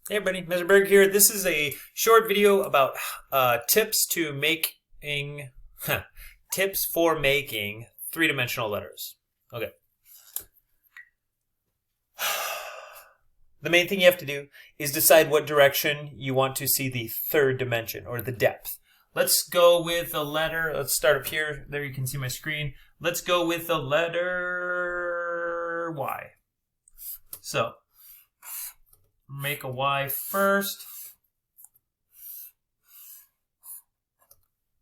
Hey everybody, Mr. Berg here. This is a short video about tips for making three-dimensional letters. Okay. The main thing you have to do is decide what direction you want to see the third dimension or the depth. Let's go with the letter. Let's start up here. There you can see my screen. Let's go with the letter Y. So, make a Y first.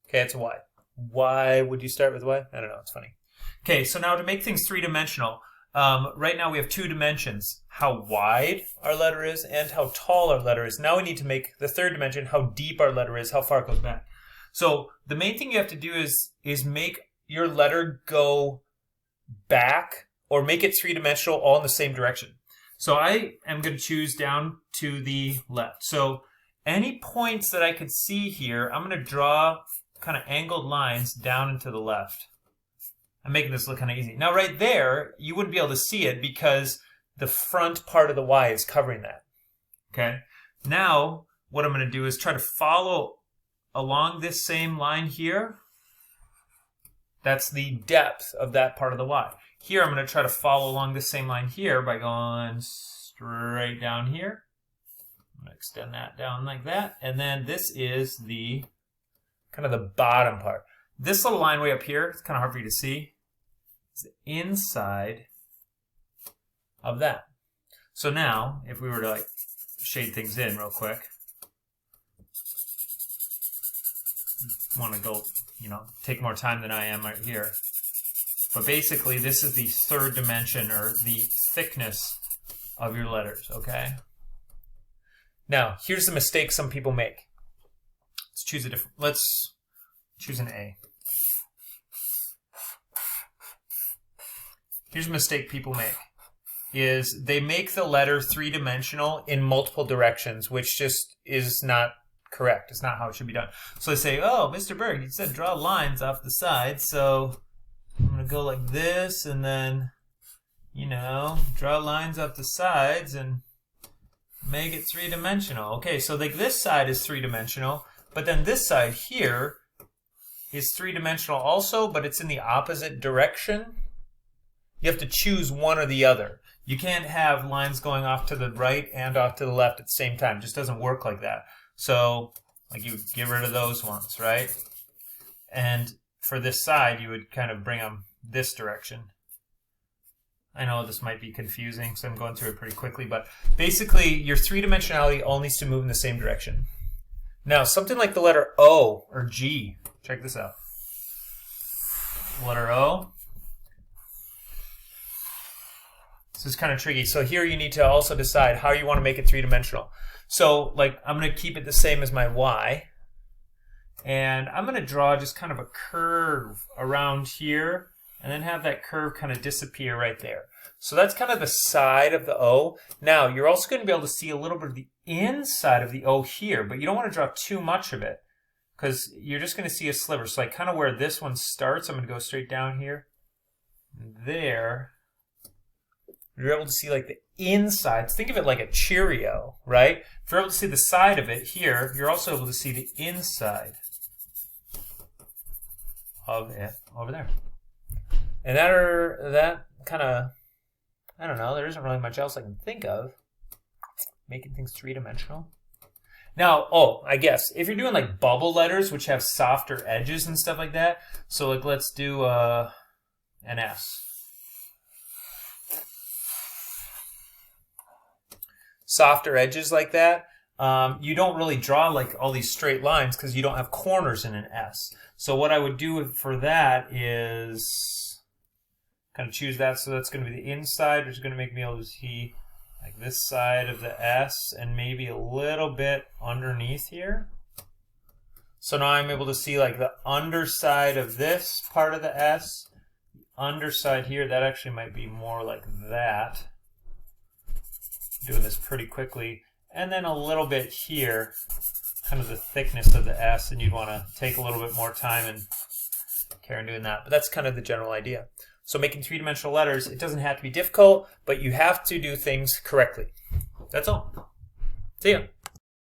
Okay, it's a Y. Why would you start with Y? I don't know, it's funny. Okay, so now to make things three-dimensional, right now we have two dimensions, how wide our letter is and how tall our letter is. Now we need to make the third dimension, how deep our letter is, how far it goes back. So the main thing you have to do is make your letter go back or make it three-dimensional all in the same direction. So I am going to choose down to the left. So any points that I could see here, I'm going to draw kind of angled lines down and to the left. I'm making this look kind of easy. Now right there, you wouldn't be able to see it because the front part of the Y is covering that. Okay. Now what I'm going to do is try to follow along this same line here. That's the depth of that part of the Y. Here, I'm going to try to follow along this same line here by going straight down here. I'm going to extend that down like that. And then this is the kind of the bottom part. This little line way up here, it's kind of hard for you to see, is the inside of that. So now, if we were to like shade things in real quick, want to go, take more time than I am right here. But basically, this is the third dimension, or the thickness of your letters, okay? Now, here's the mistake some people make. Let's choose an A. Here's a mistake people make, is they make the letter three-dimensional in multiple directions, which just is not correct. It's not how it should be done. So they say, oh, Mr. Berg, you said draw lines off the sides, so I'm going to go like this and then, draw lines up the sides and make it three-dimensional. Okay, so like this side is three-dimensional, but then this side here is three-dimensional also, but it's in the opposite direction. You have to choose one or the other. You can't have lines going off to the right and off to the left at the same time. It just doesn't work like that. So, like you would get rid of those ones, right? And for this side, you would kind of bring them this direction. I know this might be confusing, so I'm going through it pretty quickly, but basically your three-dimensionality all needs to move in the same direction. Now, something like the letter O or G, check this out. Letter O. This is kind of tricky. So here you need to also decide how you want to make it three-dimensional. So, like, I'm going to keep it the same as my Y. And I'm going to draw just kind of a curve around here and then have that curve kind of disappear right there. So that's kind of the side of the O. Now, you're also going to be able to see a little bit of the inside of the O here, but you don't want to draw too much of it because you're just going to see a sliver. So like kind of where this one starts, I'm going to go straight down here. There. You're able to see like the inside. Think of it like a Cheerio, right? If you're able to see the side of it here, you're also able to see the inside of it over there. And that kind of, I don't know, there isn't really much else I can think of making things three-dimensional. Now, I guess, if you're doing like bubble letters, which have softer edges and stuff like that, so like let's do an S. Softer edges like that, you don't really draw like all these straight lines because you don't have corners in an S. So what I would do for that is kind of choose that. So that's going to be the inside, which is going to make me able to see like this side of the S and maybe a little bit underneath here. So now I'm able to see like the underside of this part of the S, the underside here, that actually might be more like that. Doing this pretty quickly, and then a little bit here, kind of the thickness of the S, and you'd want to take a little bit more time and care in doing that. But that's kind of the general idea. So making three-dimensional letters, it doesn't have to be difficult, but you have to do things correctly. That's all. See ya.